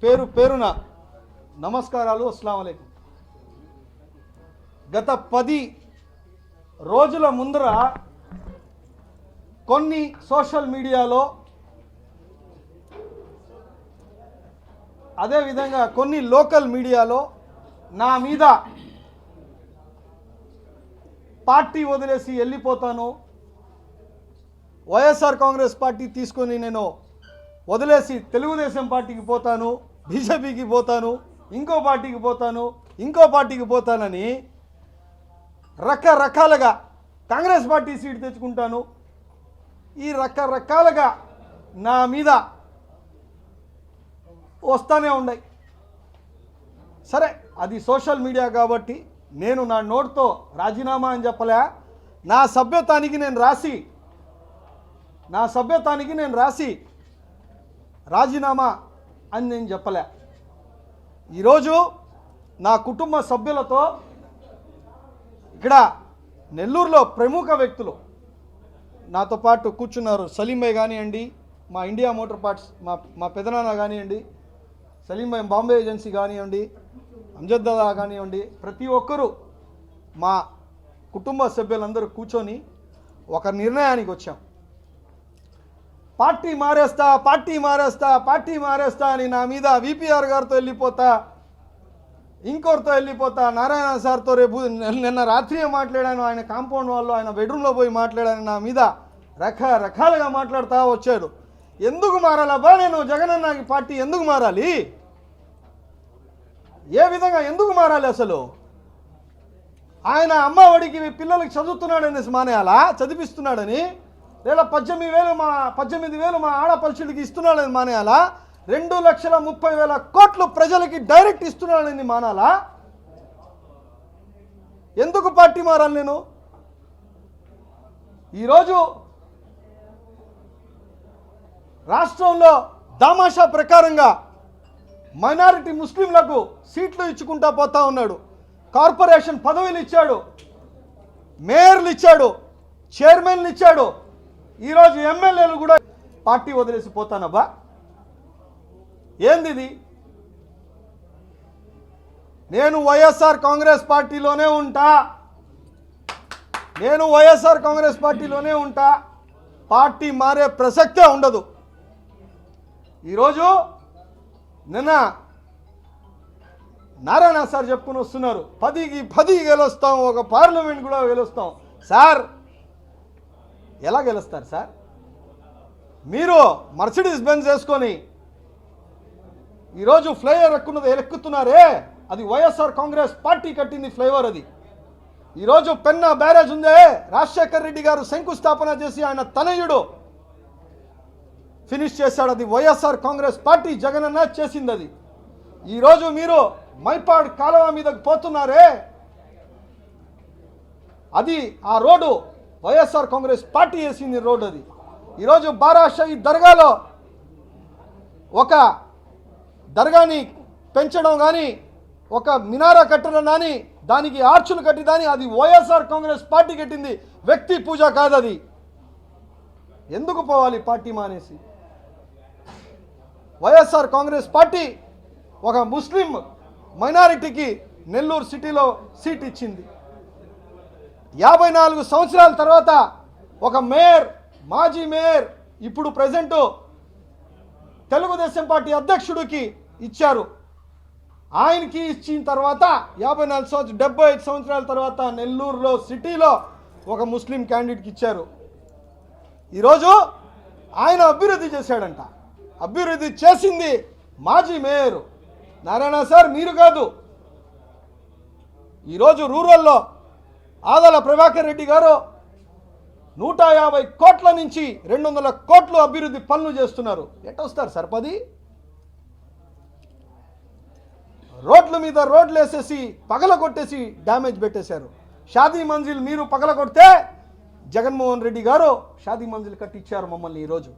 పేరు పేరున నమస్కారాలు. అస్సలాము అలైకుం. గత 10 రోజుల ముందర కొన్ని సోషల్ మీడియాలో అదేవిధంగా కొన్ని లోకల్ మీడియాలో నా మీద పార్టీ వదిలేసి వెళ్ళిపోతాను, వైఎస్ఆర్ కాంగ్రెస్ పార్టీ తీసుకొని నేను వదిలేసి తెలుగుదేశం పార్టీకి పోతాను, బీజేపీకి పోతాను, ఇంకో పార్టీకి పోతానని రకరకాలుగా కాంగ్రెస్ పార్టీ సీట్ తెచ్చుకుంటాను, ఈ రకరకాలుగా నా మీద వస్తూనే ఉన్నాయి. సరే, అది సోషల్ మీడియా కాబట్టి నేను నా నోట్తో రాజీనామా అని చెప్పలే, నా సభ్యత్వానికి నేను రాసి రాజీనామా అని నేను చెప్పలే. ఈరోజు నా కుటుంబ సభ్యులతో ఇక్కడ నెల్లూరులో ప్రముఖ వ్యక్తులు నాతో పాటు కూర్చున్నారు. సలీం భాయ్ కానివ్వండి, మా ఇండియా మోటార్ పార్ట్స్ మా పెదనాన్న కానివ్వండి, సలీం భాయ్ బాంబే ఏజెన్సీ కానివ్వండి, అంజద్ దాదా కానివ్వండి, ప్రతి ఒక్కరూ మా కుటుంబ సభ్యులందరూ కూర్చొని ఒక నిర్ణయానికి వచ్చాం. పార్టీ మారేస్తా అని నా మీద విపిఆర్ గారితో వెళ్ళిపోతా, ఇంకోరితో వెళ్ళిపోతా, నారాయణ సార్తో రేపు నిన్న రాత్రి మాట్లాడాను, ఆయన కాంపౌండ్ వాళ్ళు ఆయన బెడ్రూమ్లో పోయి మాట్లాడాను, నా మీద రకరకాలుగా మాట్లాడుతూ వచ్చాడు. ఎందుకు మారాలబ్బా నేను? జగనన్నకి పార్టీ ఎందుకు మారాలి? ఏ విధంగా ఎందుకు మారాలి? అసలు ఆయన అమ్మ ఒడికి పిల్లలకి చదువుతున్నాడని మానేయాలా? చదివిస్తున్నాడని, లేదా 18,000 మా ఆడపడుచుడికి ఇస్తున్నాడని మానేయాలా? 2,30,000 కోట్లు ప్రజలకి డైరెక్ట్ ఇస్తున్నాడని మానాలా? ఎందుకు పార్టీ మారాలి నేను? ఈరోజు రాష్ట్రంలో దామాషా ప్రకారంగా మైనారిటీ ముస్లింలకు సీట్లు ఇచ్చుకుంటా పోతా ఉన్నాడు. కార్పొరేషన్ పదవులు ఇచ్చాడు, మేయర్లు ఇచ్చాడు, చైర్మన్లు ఇచ్చాడు. ఈరోజు ఎమ్మెల్యేలు కూడా పార్టీ వదిలేసి పోతానబ్బా, ఏంది ఇది? నేను వైఎస్ఆర్ కాంగ్రెస్ పార్టీలోనే ఉంటా, పార్టీ మారే ప్రసక్తే ఉండదు. ఈరోజు నిన్న నారాయణ సార్ చెప్పుకుని వస్తున్నారు, 10కి 10 గెలుస్తాం, ఒక పార్లమెంట్ కూడా గెలుస్తాం. సార్ ఎలా గెలుస్తారు సార్? మీరు మర్సిడీస్ బెంజ్ వేసుకొని ఈరోజు ఫ్లైఓవర్ ఎక్కుతున్నారే, అది వైఎస్ఆర్ కాంగ్రెస్ పార్టీ కట్టింది ఫ్లైఓవర్. అది ఈరోజు పెన్నా బ్యారేజ్ ఉందే, రాజశేఖర్ రెడ్డి గారు శంకుస్థాపన చేసి ఆయన తనయుడు ఫినిష్ చేశాడు. అది వైఎస్ఆర్ కాంగ్రెస్ పార్టీ జగనన్న చేసింది. అది ఈరోజు మీరు మైపాడ్ కాలువ మీదకు పోతున్నారే, అది ఆ రోడ్డు వైఎస్ఆర్ కాంగ్రెస్ పార్టీ వేసింది రోడ్డు. అది ఈరోజు బారాషాహి దర్గాలో ఒక దర్గాని పెంచడం కానీ, ఒక మినారా కట్టడం కానీ, దానికి ఆర్చులు కట్టి అది వైఎస్ఆర్ కాంగ్రెస్ పార్టీ కట్టింది, వ్యక్తి పూజ కాదు. అది ఎందుకు పోవాలి పార్టీ మానేసి? వైఎస్ఆర్ కాంగ్రెస్ పార్టీ ఒక ముస్లిం మైనారిటీకి నెల్లూరు సిటీలో సీట్ ఇచ్చింది. 54 సంవత్సరాల తర్వాత ఒక మేయర్, మాజీ మేయర్, ఇప్పుడు ప్రెజెంట్ తెలుగుదేశం పార్టీ అధ్యక్షుడికి ఇచ్చారు. ఆయనకి ఇచ్చిన తర్వాత 75 సంవత్సరాల తర్వాత నెల్లూరులో సిటీలో ఒక ముస్లిం క్యాండిడేట్కి ఇచ్చారు. ఈరోజు ఆయన అభివృద్ధి చేశాడంట. అభివృద్ధి చేసింది మాజీ మేయరు నారాయణ సార్, మీరు కాదు. ఈరోజు రూరల్లో ఆదల ప్రభాకర్ రెడ్డి గారు 150 కోట్ల నుంచి 200 కోట్లు అభివృద్ధి పనులు చేస్తున్నారు. ఎట్టొస్తారు సార్? 10 రోడ్ల మీద రోడ్లు వేసేసి పగల కొట్టేసి డ్యామేజ్ పెట్టేశారు. షాదీ మంజిల్ మీరు పగల కొడితే జగన్మోహన్ రెడ్డి గారు షాదీ మంజిల్ కట్టించారు మమ్మల్ని. ఈరోజు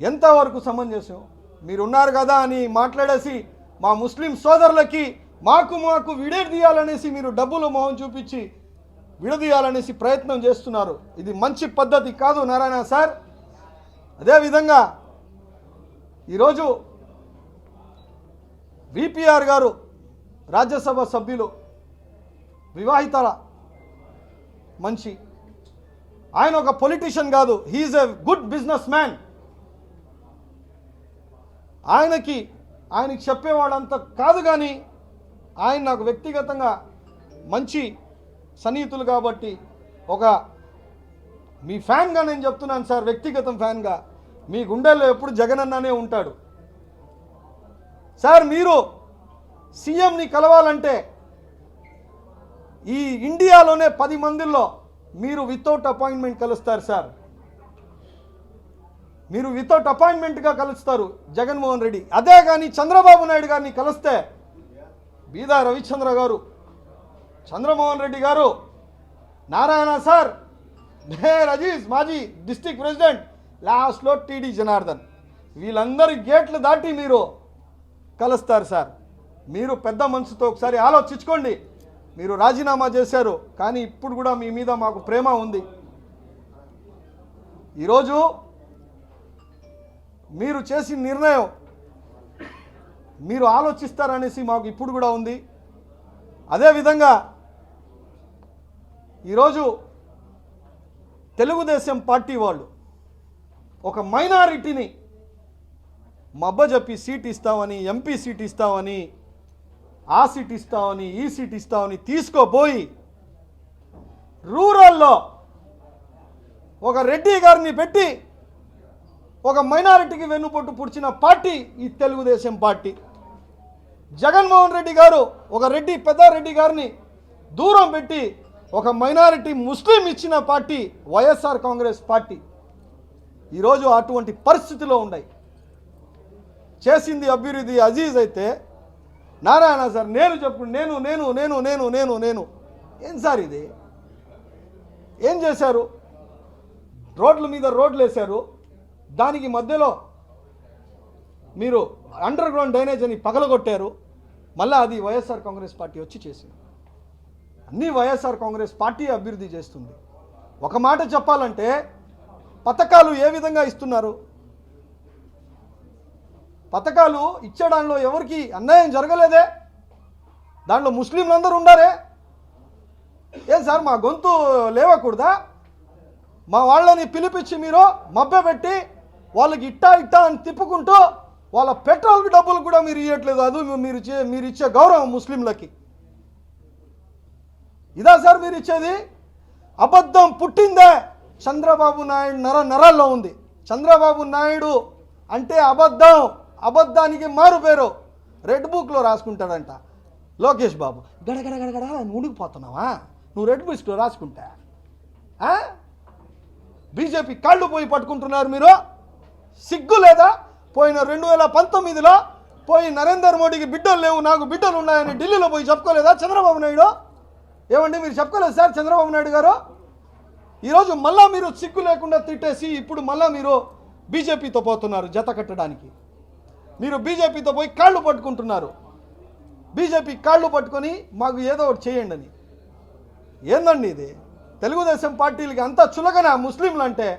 ఎంతవరకు సమంజసం? మీరున్నారు కదా అని మాట్లాడేసి మా ముస్లిం సోదరులకి మాకు విడదీయాలనేసి మీరు డబ్బులు మొహం చూపించి విడదీయాలనేసి ప్రయత్నం చేస్తున్నారు. ఇది మంచి పద్ధతి కాదు నారాయణ సార్. అదేవిధంగా ఈరోజు విపిఆర్ గారు రాజ్యసభ సభ్యులు, వివాహితల మనిషి. ఆయన ఒక పొలిటీషియన్ కాదు, he is a good business man. ఆయనకి చెప్పేవాడంత కాదు, కానీ ఆయన నాకు వ్యక్తిగతంగా మంచి సన్నిహితులు కాబట్టి ఒక మీ ఫ్యాన్గా నేను చెప్తున్నాను సార్, వ్యక్తిగతం ఫ్యాన్గా. మీ గుండెల్లో ఎప్పుడు జగనన్ననే ఉంటాడు సార్. మీరు సీఎంని కలవాలంటే ఈ ఇండియాలోనే 10 మందిలో మీరు వితౌట్ అపాయింట్మెంట్ కలుస్తారు సార్. మీరు వితౌట్ అపాయింట్మెంట్గా కలుస్తారు జగన్మోహన్ రెడ్డి. అదే కానీ చంద్రబాబు నాయుడు గారిని కలిస్తే బీదా రవిచంద్ర గారు, చంద్రమోహన్ రెడ్డి గారు, నారాయణ సార్, మేయర్ అజీజ్, మాజీ డిస్ట్రిక్ట్ ప్రెసిడెంట్, లాస్ట్లో టీడీ జనార్దన్, వీళ్ళందరి గేట్లు దాటి మీరు కలుస్తారు సార్. మీరు పెద్ద మనసుతో ఒకసారి ఆలోచించుకోండి. మీరు రాజీనామా చేశారు, కానీ ఇప్పుడు కూడా మీ మీద మాకు ప్రేమ ఉంది. ఈరోజు మీరు చేసిన నిర్ణయం మీరు ఆలోచిస్తారనేసి మాకు ఇప్పుడు కూడా ఉంది. అదేవిధంగా ఈరోజు తెలుగుదేశం పార్టీ వాళ్ళు ఒక మైనారిటీని మబ్బజెప్పి సీట్ ఇస్తామని, ఎంపీ సీట్ ఇస్తామని, ఆ సీట్ ఇస్తామని, ఈ సీట్ ఇస్తామని తీసుకోపోయి రూరల్లో ఒక రెడ్డి గారిని పెట్టి ఒక మైనారిటీకి వెన్నుపోటు పుడిచిన పార్టీ ఈ తెలుగుదేశం పార్టీ. జగన్మోహన్ రెడ్డి గారు ఒక రెడ్డి, పెద్దారెడ్డి గారిని దూరం పెట్టి ఒక మైనారిటీ ముస్లిం ఇచ్చిన పార్టీ వైఎస్ఆర్ కాంగ్రెస్ పార్టీ. ఈరోజు అటువంటి పరిస్థితిలో ఉన్నాయి. చేసింది అభివృద్ధి అజీజ్ అయితే, నారాయణ సార్ నేను చెప్పు నేను నేను నేను నేను నేను నేను ఏం సార్ ఇది? ఏం చేశారు? రోడ్ల మీద రోడ్లు వేశారు, దానికి మధ్యలో మీరు అండర్ గ్రౌండ్ డ్రైనేజ్ అని పగలగొట్టారు. మళ్ళీ అది వైఎస్ఆర్ కాంగ్రెస్ పార్టీ వచ్చి చేసింది. అన్నీ వైఎస్ఆర్ కాంగ్రెస్ పార్టీ అభివృద్ధి చేస్తుంది. ఒక మాట చెప్పాలంటే పథకాలు ఏ విధంగా ఇస్తున్నారు? పథకాలు ఇచ్చడంలో ఎవరికి అన్యాయం జరగలేదే? దాంట్లో ముస్లింలందరూ ఉండారే? ఏం సార్ మా గొంతు లేవకూడదా? మా వాళ్ళని పిలిపించి మీరు మభ్యపెట్టి వాళ్ళకి ఇట్టా అని తిప్పుకుంటూ వాళ్ళ పెట్రోల్ డబ్బులు కూడా మీరు ఇవ్వట్లేదు. అది మీరు ఇచ్చే గౌరవం ముస్లింలకి ఇదా సార్ మీరు ఇచ్చేది? అబద్ధం పుట్టిందే చంద్రబాబు నాయుడు నరాల్లో ఉంది. చంద్రబాబు నాయుడు అంటే అబద్ధం, అబద్ధానికి మారు పేరు. రెడ్ బుక్లో రాసుకుంటాడంట లోకేష్ బాబు. గడగడ గడగడ ఉడికిపోతున్నావా నువ్వు రెడ్ బుక్లో రాసుకుంటా? బీజేపీ కాళ్ళు పోయి పట్టుకుంటున్నారు మీరు. సిగ్గు లేదా? పోయిన 2019లో పోయి నరేంద్ర మోడీకి బిడ్డలు లేవు, నాకు బిడ్డలు ఉన్నాయని ఢిల్లీలో పోయి చెప్పుకోలేదా చంద్రబాబు నాయుడు? ఏమండి మీరు చెప్పుకోలేదు సార్ చంద్రబాబు నాయుడు గారు? ఈరోజు మళ్ళా మీరు సిగ్గు లేకుండా తిట్టేసి ఇప్పుడు మళ్ళా మీరు బీజేపీతో పోతున్నారు జత కట్టడానికి. మీరు బీజేపీతో పోయి కాళ్ళు పట్టుకుంటున్నారు. బీజేపీ కాళ్ళు పట్టుకొని మాకు ఏదో ఒకటి చేయండి అని. ఏందండి ఇది? తెలుగుదేశం పార్టీలకి అంత చులకన ముస్లింలు అంటే?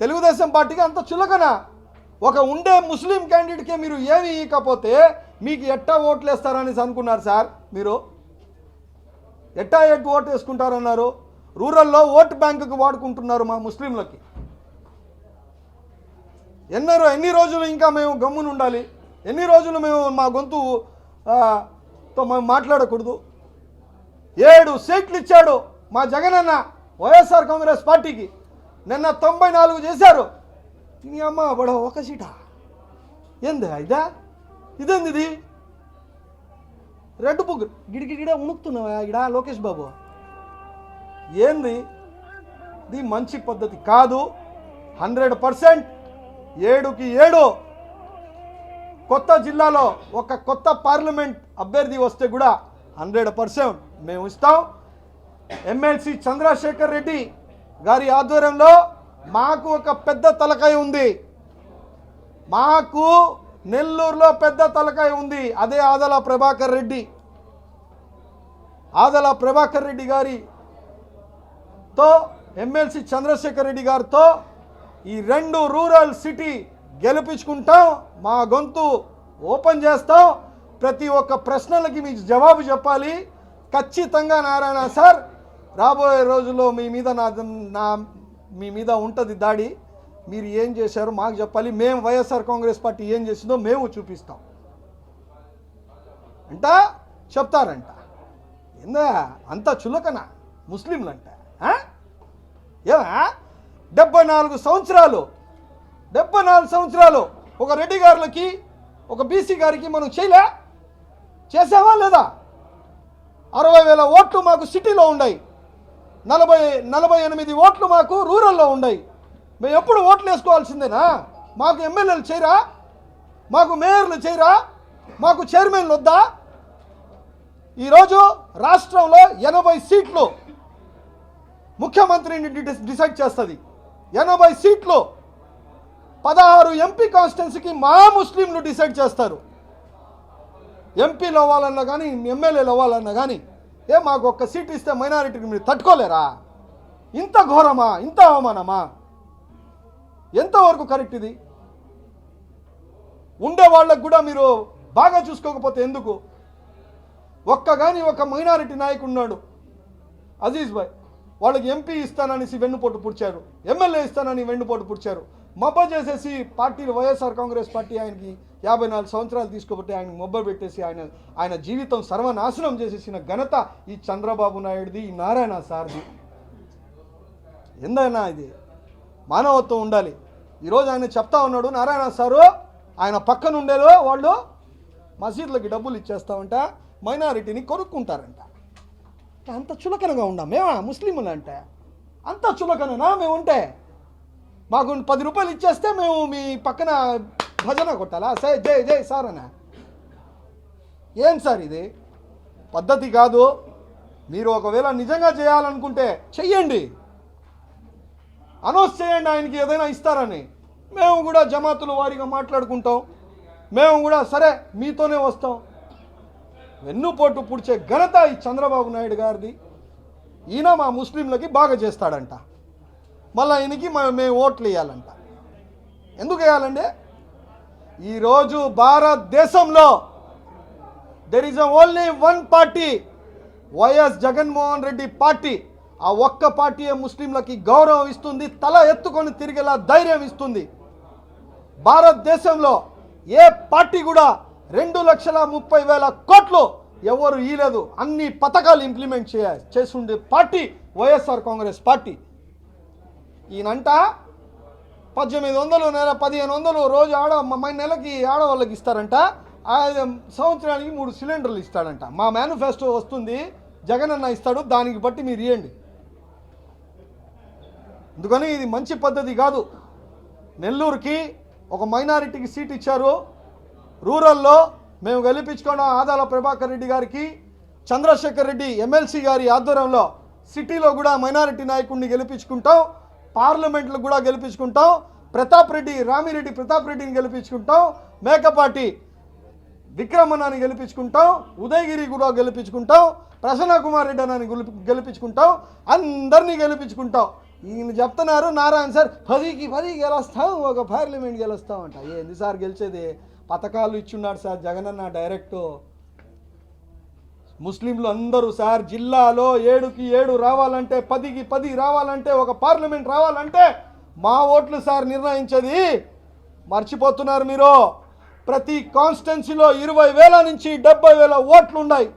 తెలుగుదేశం పార్టీకి అంత చులకన? ఒక ఉండే ముస్లిం క్యాండిడేట్కే మీరు ఏమి ఇవ్వకపోతే మీకు ఎట్టా ఓట్లు వేస్తారనేసి అనుకున్నారు సార్ మీరు? ఎట్టా ఓటు వేసుకుంటారన్నారు? రూరల్లో ఓటు బ్యాంకుకు వాడుకుంటున్నారు మా ముస్లింలకి. ఎన్ని రోజులు ఇంకా మేము గమ్మున ఉండాలి? ఎన్ని రోజులు మేము మా గొంతుతో మేము మాట్లాడకూడదు? 7 సీట్లు ఇచ్చాడు మా జగనన్న వైఎస్ఆర్ కాంగ్రెస్ పార్టీకి. నిన్న 94 చేశారు. తిని అమ్మ బడ ఒక సీటా? ఏంది ఇదా? ఇదేంది ఇది? రెడ్ బుక్ గిడిగిడ ఉణుకుతున్నావా ఇడా లోకేష్ బాబు? ఏంది ఇది? మంచి పద్ధతి కాదు. 100% 7కి 7 కొత్త జిల్లాలో ఒక కొత్త పార్లమెంట్ అభ్యర్థి వస్తే కూడా 100% మేము ఇస్తాం. ఎమ్మెల్సీ చంద్రశేఖర్ రెడ్డి గారి ఆధ్వర్యంలో మాకు ఒక పెద్ద తలకాయ ఉంది. మాకు నెల్లూరులో పెద్ద తలకాయ ఉంది. అదే ఆదల ప్రభాకర్ రెడ్డి. ఆదల ప్రభాకర్ రెడ్డి గారితో ఎమ్మెల్సీ చంద్రశేఖర్ రెడ్డి గారితో ఈ 2 రూరల్ సిటీ గెలిపించుకుంటాం. మా గొంతు ఓపెన్ చేస్తాం. ప్రతి ఒక్క ప్రశ్నలకి మీకు జవాబు చెప్పాలి. ఖచ్చితంగా నారాయణ సార్ రాబోయే రోజుల్లో మీ మీద ఉంటుంది దాడి. మీరు ఏం చేశారో మాకు చెప్పాలి. మేము వైఎస్ఆర్ కాంగ్రెస్ పార్టీ ఏం చేసిందో మేము చూపిస్తాం అంట చెప్తారంట. ఏందా అంత చులకన ముస్లింలంట? ఏమా 74 సంవత్సరాలు ఒక రెడ్డి గారులకి ఒక బీసీ గారికి మనం చేసావా లేదా? 60,000 ఓట్లు మాకు సిటీలో ఉన్నాయి, 48 ఓట్లు మాకు రూరల్లో ఉన్నాయి. మేము ఎప్పుడు ఓట్లు వేసుకోవాల్సిందేనా? మాకు ఎమ్మెల్యేలు చేయరా? మాకు మేయర్లు చేయరా? మాకు చైర్మన్లు వద్దా? ఈరోజు రాష్ట్రంలో 80 సీట్లు ముఖ్యమంత్రిని డిసైడ్ చేస్తుంది. 80 సీట్లు 16 ఎంపీ కాన్స్టిట్యున్సీకి మా ముస్లింలు డిసైడ్ చేస్తారు. ఎంపీలు అవ్వాలన్నా కానీ ఎమ్మెల్యేలు అవ్వాలన్నా కానీ మాకు ఒక్క సీట్ ఇస్తే మైనారిటీకి మీరు తట్టుకోలేరా? ఇంత ఘోరమా? ఇంత అవమానమా? ఎంతవరకు కరెక్ట్ ఇది? ఉండే వాళ్ళకు కూడా మీరు బాగా చూసుకోకపోతే ఎందుకు? ఒక మైనారిటీ నాయకుడు ఉన్నాడు అజీజ్ భాయ్, వాళ్ళకి ఎంపీ ఇస్తాననేసి వెన్నుపోటు పుడిచారు, ఎమ్మెల్యే ఇస్తానని వెన్నుపోటు పుడిచారు. మబ్బ చేసేసి పార్టీలు వైఎస్ఆర్ కాంగ్రెస్ పార్టీ ఆయనకి 54 సంవత్సరాలు తీసుకోబట్టి ఆయన మొబ్బ పెట్టేసి ఆయన జీవితం సర్వనాశనం చేసేసిన ఘనత ఈ చంద్రబాబు నాయుడుది, ఈ నారాయణ సార్ది. ఎందైనా ఇది మానవత్వం ఉండాలి. ఈరోజు ఆయన చెప్తా ఉన్నాడు నారాయణ సారు, ఆయన పక్కన ఉండేలో వాళ్ళు మసీదులకి డబ్బులు ఇచ్చేస్తామంట, మైనారిటీని కొనుక్కుంటారంట. అంత చులకనగా ఉన్నాం మేమా ముస్లింలు అంటే? అంత చులకననా మేము ఉంటే? మాకు 10 రూపాయలు ఇచ్చేస్తే మేము మీ పక్కన భజన కొట్టాలా? జై జై సార్ అన్న? ఏం సార్ ఇది? పద్ధతి కాదు. మీరు ఒకవేళ నిజంగా చేయాలనుకుంటే చెయ్యండి, అనౌన్స్ చేయండి ఆయనకి ఏదైనా ఇస్తారని. మేము కూడా జమాతుల వారీగా మాట్లాడుకుంటాం, మేము కూడా సరే మీతోనే వస్తాం. వెన్నుపోటు పుడిచే ఘనత ఈ చంద్రబాబు నాయుడు గారిది. ఈయన మా ముస్లింలకి బాగా చేస్తాడంట, మళ్ళీ ఈయనకి మేము ఓట్లు వేయాలంట. ఎందుకు వేయాలండి? ఈరోజు భారతదేశంలో there is only one party, YS Jaganmohan Reddy party. ఆ ఒక్క పార్టీయే ముస్లింలకి గౌరవం ఇస్తుంది, తల ఎత్తుకొని తిరిగేలా ధైర్యం ఇస్తుంది. భారతదేశంలో ఏ పార్టీ కూడా 2,30,000 కోట్లు ఎవరు ఇయలేదు. అన్ని పథకాలు ఇంప్లిమెంట్ చేస్తుండే పార్టీ వైఎస్ఆర్ కాంగ్రెస్ పార్టీ. ఈయనంట 1,800 1,500 రోజు నెలకి ఆడవాళ్ళకి ఇస్తారంట, సంవత్సరానికి 3 సిలిండర్లు ఇస్తాడంట. మా మేనిఫెస్టో వస్తుంది, జగన్ అన్న ఇస్తాడు, దానికి బట్టి మీరు ఇవ్వండి. అందుకని ఇది మంచి పద్ధతి కాదు. నెల్లూరుకి ఒక మైనారిటీకి సీట్ ఇచ్చారు, రూరల్లో మేము గెలిపించుకున్న ఆదాల ప్రభాకర్ రెడ్డి గారికి, చంద్రశేఖర్ రెడ్డి ఎమ్మెల్సీ గారి ఆధ్వర్యంలో సిటీలో కూడా మైనారిటీ నాయకుడిని గెలిపించుకుంటాం, పార్లమెంట్లో కూడా గెలిపించుకుంటాం, రామిరెడ్డి ప్రతాప్ రెడ్డిని గెలిపించుకుంటాం, మేకపాటి విక్రమణని గెలిపించుకుంటాం, ఉదయగిరి కూడా గెలిపించుకుంటాం, ప్రసన్న కుమార్ రెడ్డి అని గెలిపించుకుంటాం, అందరినీ గెలిపించుకుంటాం. ఈయన చెప్తున్నారు నారాయణ సార్ 10కి 10 గెలుస్తాం, ఒక పార్లమెంట్ గెలుస్తాం అంట. ఏంది సార్ గెలిచేది? పథకాలు ఇచ్చున్నాడు సార్ జగనన్న డైరెక్ట్. ముస్లింలు అందరూ సార్ జిల్లాలో 7కి 7 రావాలంటే, 10కి 10 రావాలంటే, ఒక పార్లమెంట్ రావాలంటే మా ఓట్లు సార్ నిర్ణయించేది. మర్చిపోతున్నారు మీరు. ప్రతి కాన్స్టిట్యున్సీలో 20,000 నుంచి 70,000 ఓట్లు ఉన్నాయి.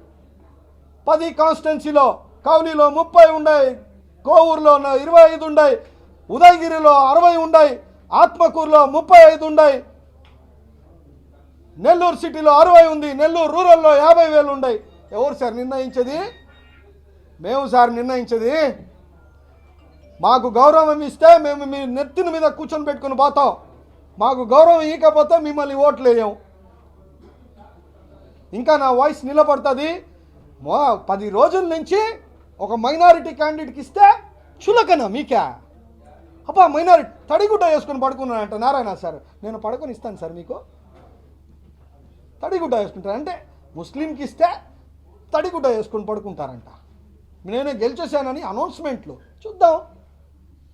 10 కాన్స్టిట్యున్సీలో కౌలీలో 30 ఉన్నాయి, కోవూరులో 25 ఉన్నాయి, ఉదయగిరిలో 60 ఉన్నాయి, ఆత్మకూరులో 35 ఉన్నాయి, నెల్లూరు సిటీలో 60 ఉంది, నెల్లూరు రూరల్లో 50,000 ఉన్నాయి. ఎవరు సార్ నిర్ణయించేది? మేము సార్ నిర్ణయించేది. మాకు గౌరవం ఇస్తే మేము మీ నెత్తిన మీద కూర్చొని పెట్టుకుని పోతాం, మాకు గౌరవం ఇవ్వకపోతే మిమ్మల్ని ఓట్లు వేయం. ఇంకా నా వాయిస్ నిలబడుతుంది. 10 రోజుల నుంచి ఒక మైనారిటీ క్యాండిడేట్కి ఇస్తే చులకన మీకే? అబ్బా మైనారిటీ తడిగుడ్డ వేసుకొని పడుకున్నానంట నారాయణ సార్. నేను పడుకొని ఇస్తాను సార్ మీకు, తడిగుడ్డ వేసుకుంటారు అంటే ముస్లింకి ఇస్తే తడిగుడ్డ వేసుకొని పడుకుంటారంట. నేనే గెలిచేశానని అనౌన్స్మెంట్లు చూద్దాం,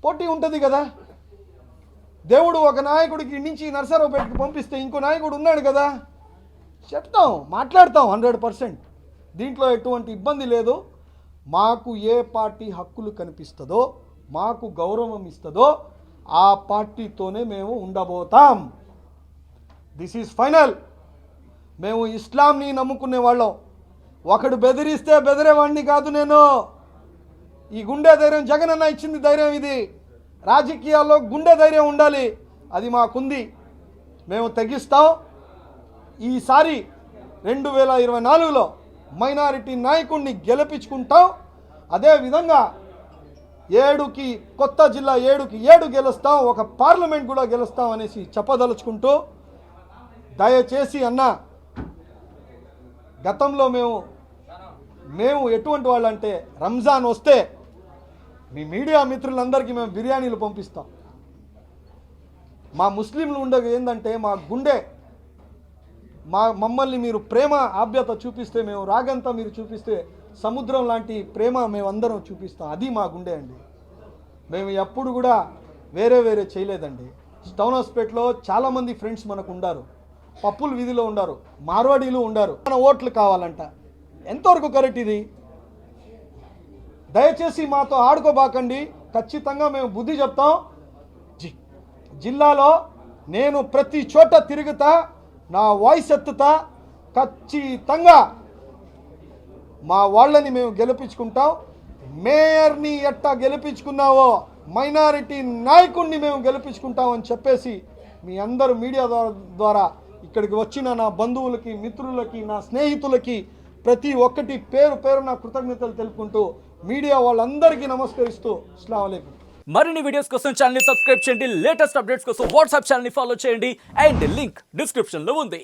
పోటీ ఉంటుంది కదా. దేవుడు ఒక నాయకుడికి నుంచి నర్సరావుపేటకి పంపిస్తే ఇంకో నాయకుడు ఉన్నాడు కదా, చెప్తాం, మాట్లాడతాం 100%. దీంట్లో ఎటువంటి ఇబ్బంది లేదు. మాకు ఏ పార్టీ హక్కులు కనిపిస్తుందో, మాకు గౌరవం ఇస్తుందో ఆ పార్టీతోనే మేము ఉండబోతాం. This is final. మేము ఇస్లాంని నమ్ముకునే వాళ్ళం. ఒకడు బెదిరిస్తే బెదిరేవాడిని కాదు నేను. ఈ గుండె ధైర్యం జగన్ అన్న ఇచ్చింది ధైర్యం ఇది. రాజకీయాల్లో గుండె ధైర్యం ఉండాలి, అది మాకుంది. మేము తెగిస్తాం. ఈసారి 2024లో మైనారిటీ నాయకుడిని గెలిపించుకుంటాం. అదేవిధంగా 7కి కొత్త జిల్లా 7కి 7 గెలుస్తాం, ఒక పార్లమెంట్ కూడా గెలుస్తాం అనేసి చెప్పదలుచుకుంటూ, దయచేసి అన్న, గతంలో మేము ఎటువంటి వాళ్ళంటే రంజాన్ వస్తే మీ మీడియా మిత్రులందరికీ మేము బిర్యానీలు పంపిస్తాం. మా ముస్లింలు ఉండేది ఏంటంటే మా గుండె, మమ్మల్ని మీరు ప్రేమ ఆప్యాయత చూపిస్తే, మేము రాగంతా మీరు చూపిస్తే సముద్రం లాంటి ప్రేమ మేమందరం చూపిస్తాం. అది మా గుండె అండి. మేము ఎప్పుడు కూడా వేరే చేయలేదండి. టౌన్ హాస్పిటల్లో చాలామంది ఫ్రెండ్స్ మనకు ఉండారు, పప్పుల వీధిలో ఉండారు, మార్వాడీలు ఉండారు. మన ఓట్లు కావాలంట. ఎంతవరకు కరెక్ట్ ఇది? దయచేసి మాతో ఆడుకోబాకండి. ఖచ్చితంగా మేము బుద్ధి చెప్తాం. జిల్లాలో నేను ప్రతి చోట తిరుగుతా, నా వాయిస్ ఎత్తుతా. ఖచ్చితంగా మా వాళ్ళని మేము గెలిపించుకుంటాం. మేయర్ని ఎట్టా గెలిపించుకున్నావో మైనారిటీ నాయకుడిని మేము గెలిపించుకుంటామని చెప్పేసి మీ అందరూ మీడియా ద్వారా ఇక్కడికి వచ్చిన నా బంధువులకి, మిత్రులకి, నా స్నేహితులకి ప్రతి ఒక్కటి పేరు నా కృతజ్ఞతలు తెలుపుకుంటూ మీడియా వాళ్ళందరికీ నమస్కరిస్తూ అస్సలాము అలైకుం. మరిన్ని వీడియోస్ కోసం ఛానల్ ని సబ్స్క్రైబ్ చేయండి. లేటెస్ట్ అప్డేట్స్ కోసం వాట్సాప్ ఛానల్ ని ఫాలో చేయండి. అండ్ లింక్ డిస్క్రిప్షన్ లో ఉంది.